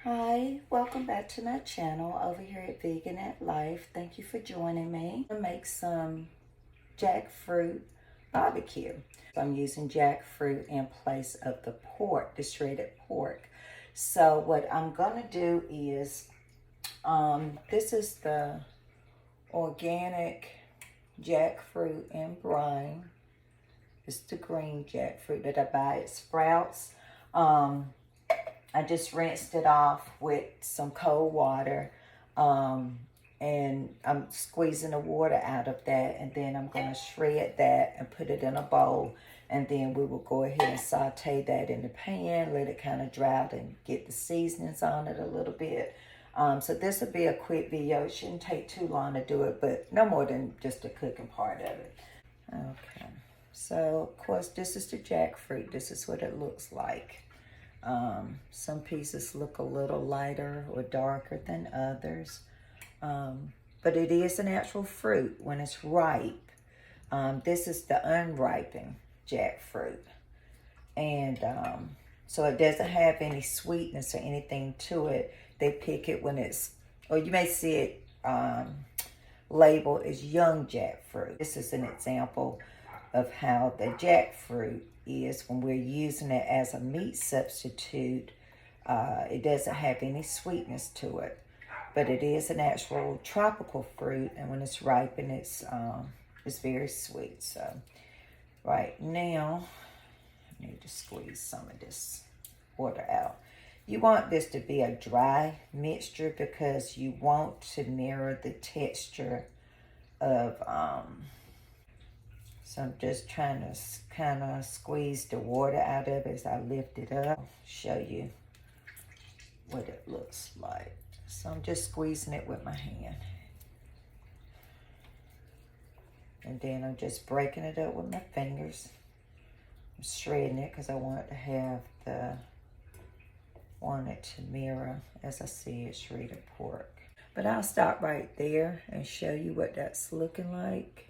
Hi, welcome back to my channel over here at Vegan-Nette Life. Thank you for joining me. I'm going to make some jackfruit barbecue. So I'm using jackfruit in place of the pork, the shredded pork. So what I'm going to do is, this is the organic jackfruit and brine. It's the green jackfruit that I buy at Sprouts. I just rinsed it off with some cold water, and I'm squeezing the water out of that, and then I'm going to shred that and put it in a bowl, and then we will go ahead and saute that in the pan, let it kind of dry out and get the seasonings on it a little bit. So this will be a quick video. It shouldn't take too long to do it, but no more than just the cooking part of it. Okay, so of course this is the jackfruit. This is what it looks like. Some pieces look a little lighter or darker than others, but it is an actual fruit when it's ripe. This is the unripened jackfruit, and so it doesn't have any sweetness or anything to it. They pick it when it's, or you may see it labeled as young jackfruit. This is an example of how the jackfruit is when we're using it as a meat substitute. It doesn't have any sweetness to it, but it is an actual tropical fruit, and when it's ripened, it's very sweet. So right now, I need to squeeze some of this water out. You want this to be a dry mixture because you want to mirror the texture of so I'm just trying to kind of squeeze the water out of it as I lift it up. I'll show you what it looks like. So I'm just squeezing it with my hand. And then I'm just breaking it up with my fingers. I'm shredding it because I want it to mirror, as I said, shredded pork. But I'll stop right there and show you what that's looking like.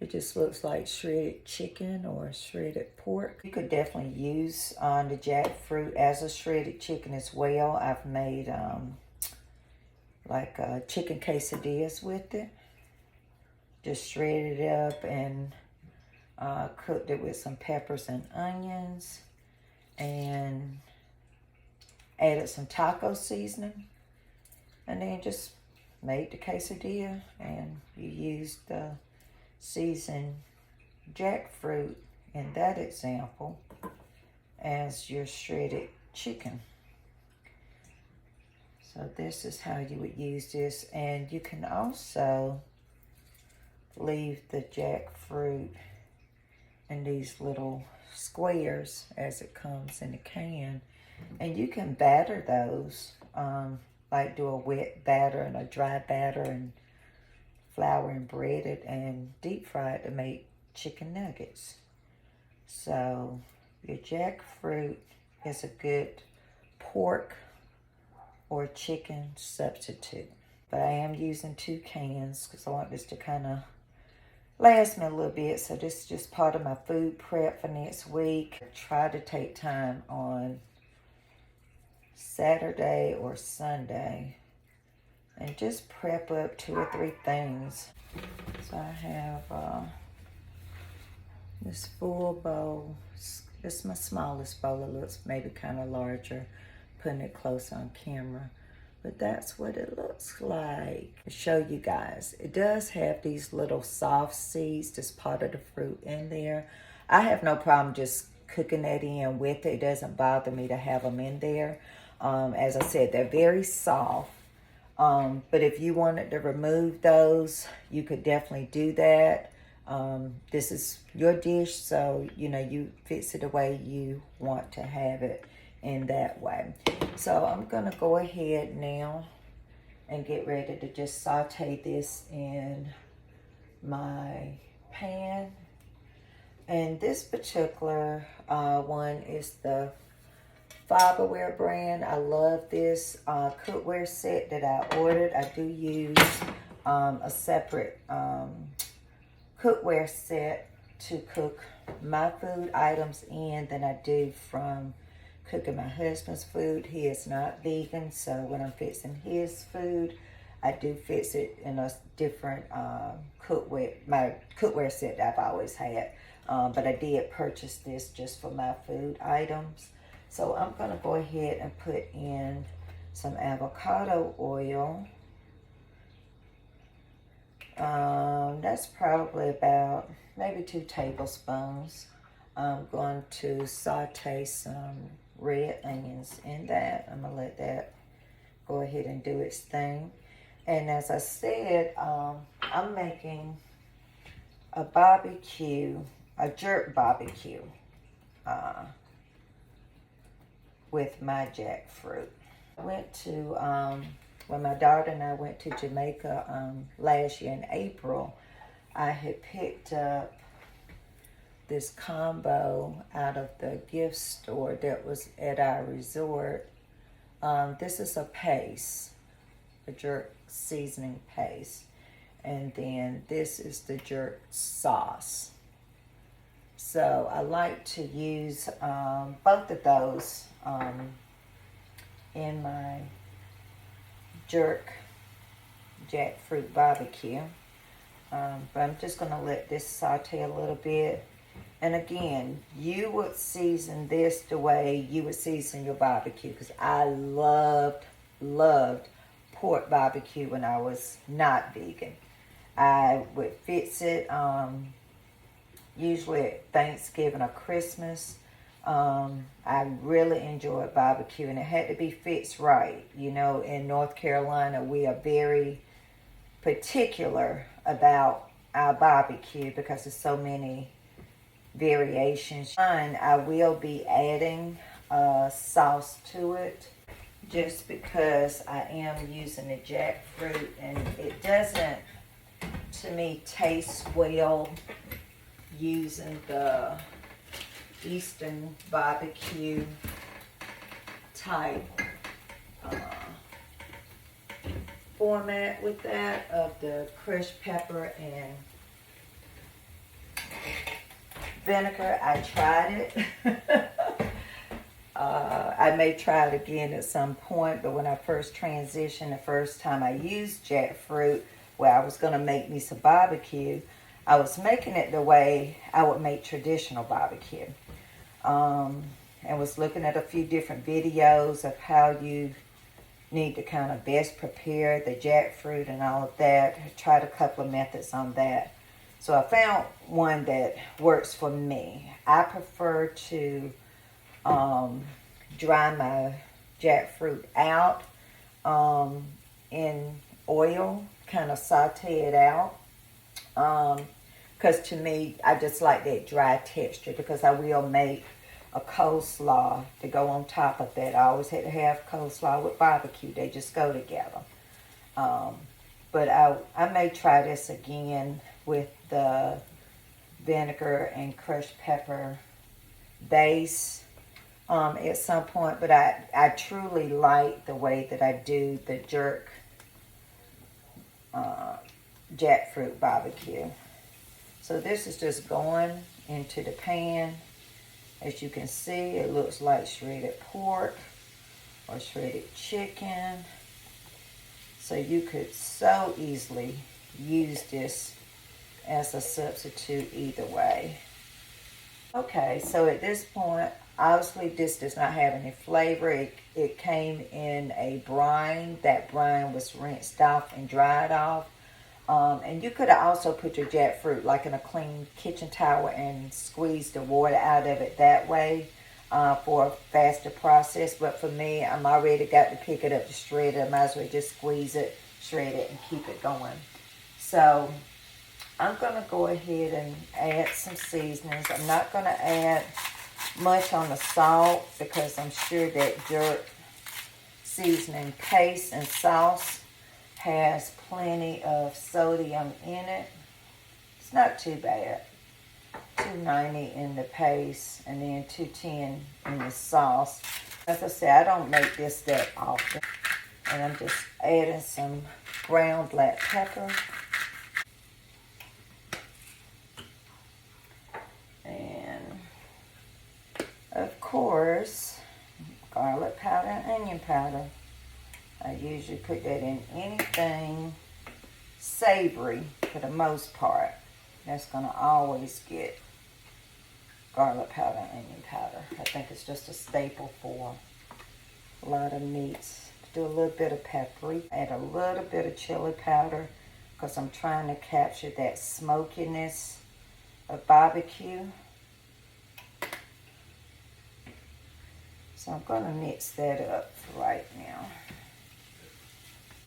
It just looks like shredded chicken or shredded pork. You could definitely use the jackfruit as a shredded chicken as well. I've made like chicken quesadillas with it. Just shredded it up and cooked it with some peppers and onions and added some taco seasoning. And then just made the quesadilla, and you used the seasoned jackfruit in that example as your shredded chicken. So this is how you would use this, and you can also leave the jackfruit in these little squares as it comes in a can, and you can batter those, like do a wet batter and a dry batter and flour and bread it and deep fry it to make chicken nuggets. So your jackfruit is a good pork or chicken substitute. But I am using 2 cans because I want this to kind of last me a little bit. So this is just part of my food prep for next week. I try to take time on Saturday or Sunday and just prep up 2 or 3 things. So I have this full bowl. This is my smallest bowl. It looks maybe kind of larger, putting it close on camera. But that's what it looks like. To show you guys, it does have these little soft seeds, this part of the fruit in there. I have no problem just cooking that in with it. It doesn't bother me to have them in there. As I said, they're very soft. But if you wanted to remove those, you could definitely do that. This is your dish, so you know, you fix it the way you want to have it in that way. So I'm gonna go ahead now and get ready to just saute this in my pan. And this particular one is the Fiberware brand. I love this cookware set that I ordered. I do use a separate cookware set to cook my food items in than I do from cooking my husband's food. He is not vegan, so when I'm fixing his food, I do fix it in a different cookware, my cookware set that I've always had. But I did purchase this just for my food items. So I'm going to go ahead and put in some avocado oil. That's probably about maybe 2 tablespoons. I'm going to saute some red onions in that. I'm going to let that go ahead and do its thing. And as I said, I'm making a barbecue, a jerk barbecue with my jackfruit. I went to, when my daughter and I went to Jamaica last year in April, I had picked up this combo out of the gift store that was at our resort. This is a paste, a jerk seasoning paste. And then this is the jerk sauce. So I like to use both of those in my jerk jackfruit barbecue. But I'm just going to let this saute a little bit. And again, you would season this the way you would season your barbecue, because I loved pork barbecue when I was not vegan. I would fix it usually at Thanksgiving or Christmas. I really enjoyed barbecue, and it had to be fixed right. You know, in North Carolina, we are very particular about our barbecue because there's so many variations. I will be adding sauce to it just because I am using the jackfruit, and it doesn't, to me, taste well using the Eastern barbecue type format with that, of the crushed pepper and vinegar. I tried it. I may try it again at some point, but when I first transitioned, the first time I used jackfruit, where I was going to make me some barbecue, I was making it the way I would make traditional barbecue. And was looking at a few different videos of how you need to kind of best prepare the jackfruit and all of that. I tried a couple of methods on that. So I found one that works for me. I prefer to dry my jackfruit out in oil, kind of saute it out. Because to me, I just like that dry texture, because I will make a coleslaw to go on top of that. I always had to have coleslaw with barbecue. They just go together. But I may try this again with the vinegar and crushed pepper base at some point. But I truly like the way that I do the jerk jackfruit barbecue. So this is just going into the pan. As you can see, it looks like shredded pork or shredded chicken. So you could so easily use this as a substitute either way. Okay, so at this point, obviously this does not have any flavor. It came in a brine. That brine was rinsed off and dried off. And you could also put your jackfruit like in a clean kitchen towel and squeeze the water out of it that way for a faster process. But for me, I'm already got to pick it up to shred it. I might as well just squeeze it, shred it, and keep it going. So I'm going to go ahead and add some seasonings. I'm not going to add much on the salt because I'm sure that jerk seasoning paste and sauce has plenty of sodium in it. It's not too bad. 290 in the paste and then 210 in the sauce. As I said, I don't make this that often. And I'm just adding some ground black pepper. And of course, garlic powder and onion powder. I usually put that in anything savory for the most part. That's going to always get garlic powder and onion powder. I think it's just a staple for a lot of meats. Do a little bit of paprika, add a little bit of chili powder because I'm trying to capture that smokiness of barbecue. So I'm going to mix that up for right now.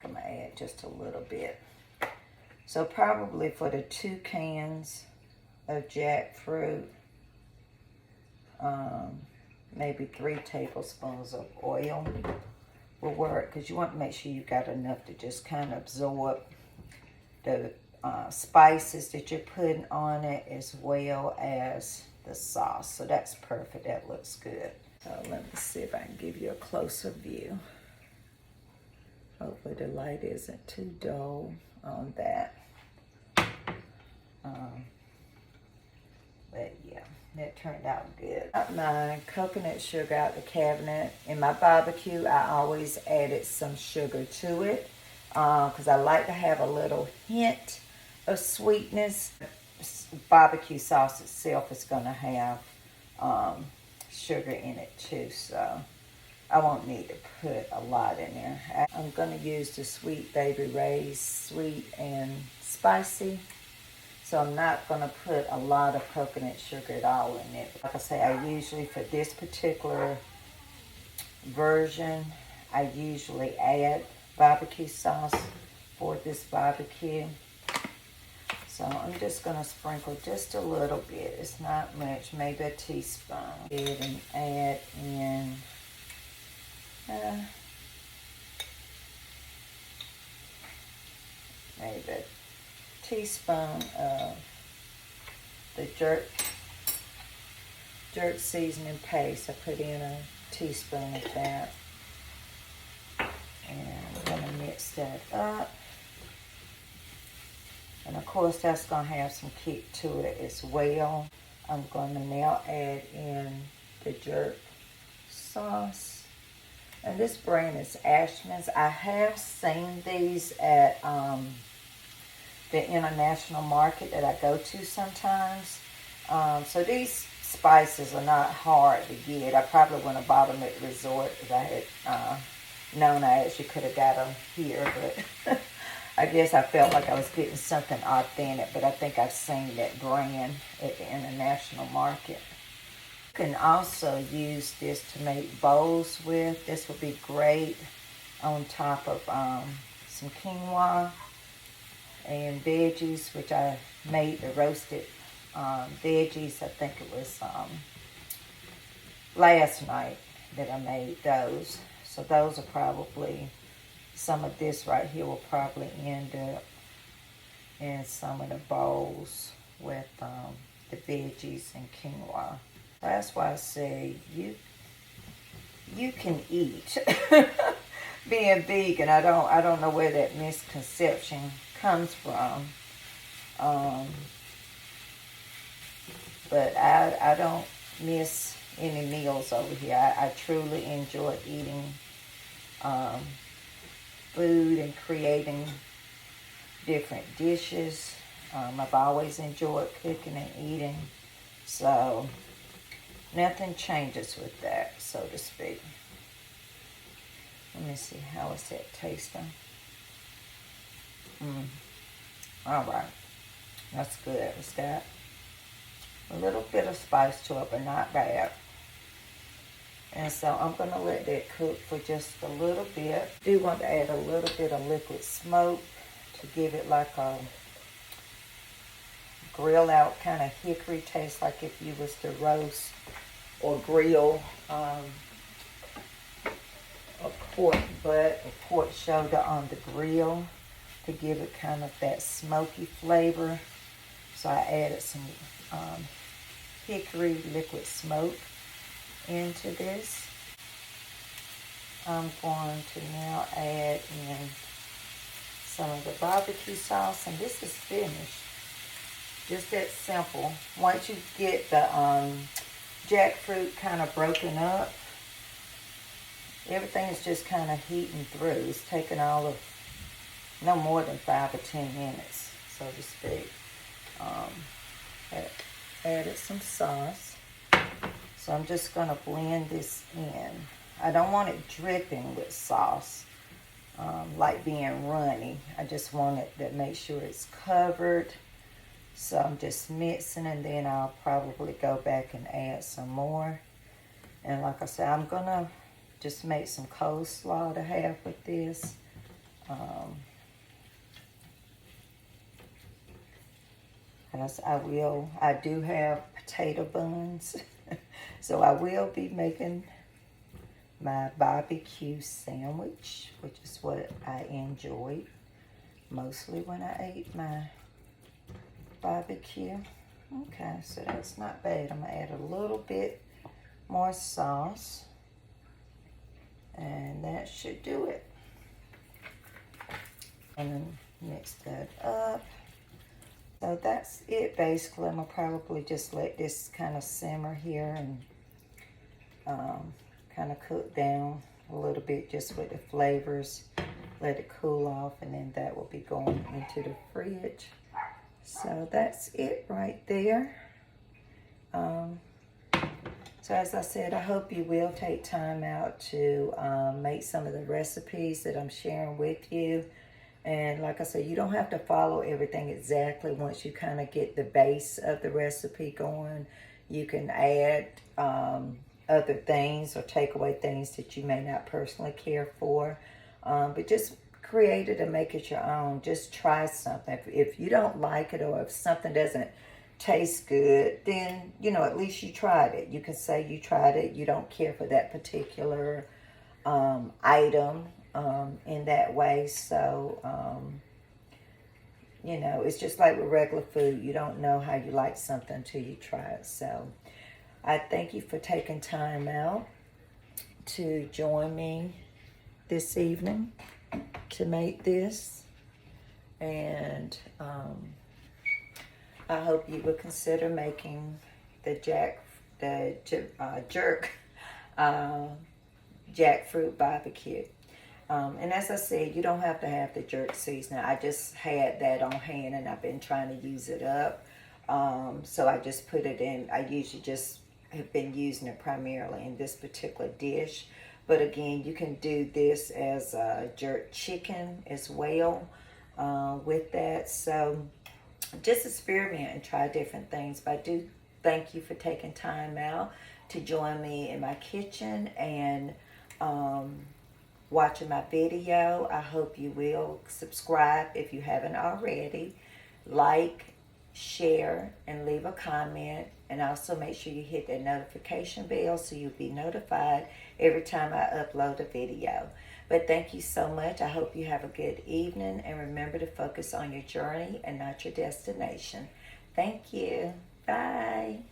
I'm going to add just a little bit. So probably for the 2 cans of jackfruit, maybe 3 tablespoons of oil will work, because you want to make sure you got enough to just kind of absorb the spices that you're putting on it as well as the sauce. So that's perfect. That looks good. So let me see if I can give you a closer view. Hopefully the light isn't too dull on that. But yeah, that turned out good. Got my coconut sugar out the cabinet. In my barbecue, I always added some sugar to it because I like to have a little hint of sweetness. Barbecue sauce itself is going to have sugar in it too, so I won't need to put a lot in there. I'm going to use the Sweet Baby Ray's sweet and spicy. So I'm not going to put a lot of coconut sugar at all in it. Like I say, I usually, for this particular version, I usually add barbecue sauce for this barbecue. So I'm just going to sprinkle just a little bit. It's not much, maybe a teaspoon. And add in maybe a teaspoon of the jerk seasoning paste. I put in a teaspoon of that. And I'm going to mix that up. And of course that's going to have some kick to it as well. I'm going to now add in the jerk sauce. And this brand is Ashman's. I have seen these at the international market that I go to sometimes. So these spices are not hard to get. I probably wouldn't have bought them at the resort if I had known I actually could have got them here. But I guess I felt like I was getting something authentic. But I think I've seen that brand at the international market. You can also use this to make bowls with. This would be great on top of some quinoa and veggies, which I made the roasted veggies. I think it was last night that I made those. So those are probably, some of this right here will probably end up in some of the bowls with the veggies and quinoa. That's why I say you can eat. Being vegan, I don't know where that misconception comes from. But I don't miss any meals over here. I truly enjoy eating food and creating different dishes. I've always enjoyed cooking and eating. So nothing changes with that, so to speak. Let me see, how is that tasting? All right, that's good. It's got a little bit of spice to it, but not bad. And so I'm going to let that cook for just a little bit. I do want to add a little bit of liquid smoke to give it like a grill out kind of hickory taste, like if you was to roast or grill a pork butt or pork shoulder on the grill to give it kind of that smoky flavor. So I added some hickory liquid smoke into this. I'm going to now add in some of the barbecue sauce, and this is finished. Just that simple. Once you get the jackfruit kind of broken up, everything is just kind of heating through. It's taking all of no more than 5 or 10 minutes, so to speak. Added some sauce. So I'm just going to blend this in. I don't want it dripping with sauce, like being runny. I just want it to make sure it's covered. So I'm just mixing, and then I'll probably go back and add some more. And like I said, I'm going to just make some coleslaw to have with this. As I do have potato buns. So I will be making my barbecue sandwich, which is what I enjoyed mostly when I ate my barbecue. Okay, so that's not bad. I'm gonna add a little bit more sauce, and that should do it. And then mix that up. So that's it basically. I'm gonna probably just let this kind of simmer here and kind of cook down a little bit just with the flavors. Let it cool off, and then that will be going into the fridge. So that's it right there. So as I said, I hope you will take time out to make some of the recipes that I'm sharing with you. And like I said, you don't have to follow everything exactly. Once you kind of get the base of the recipe going, you can add other things or take away things that you may not personally care for. But just create it and make it your own. Just try something. If you don't like it, or if something doesn't taste good, then, you know, at least you tried it. You can say you tried it. You don't care for that particular item in that way. So, you know, it's just like with regular food. You don't know how you like something until you try it. So I thank you for taking time out to join me this evening to make this. And I hope you will consider making the jackfruit barbecue. And as I said, you don't have to have the jerk seasoning. I just had that on hand, and I've been trying to use it up. So I just put it in. I usually just have been using it primarily in this particular dish. But again, you can do this as a jerk chicken as well with that. So just experiment and try different things. But I do thank you for taking time out to join me in my kitchen and watching my video. I hope you will subscribe if you haven't already. Like, share, and leave a comment. And also make sure you hit that notification bell so you'll be notified every time I upload a video. But thank you so much. I hope you have a good evening. And remember to focus on your journey and not your destination. Thank you. Bye.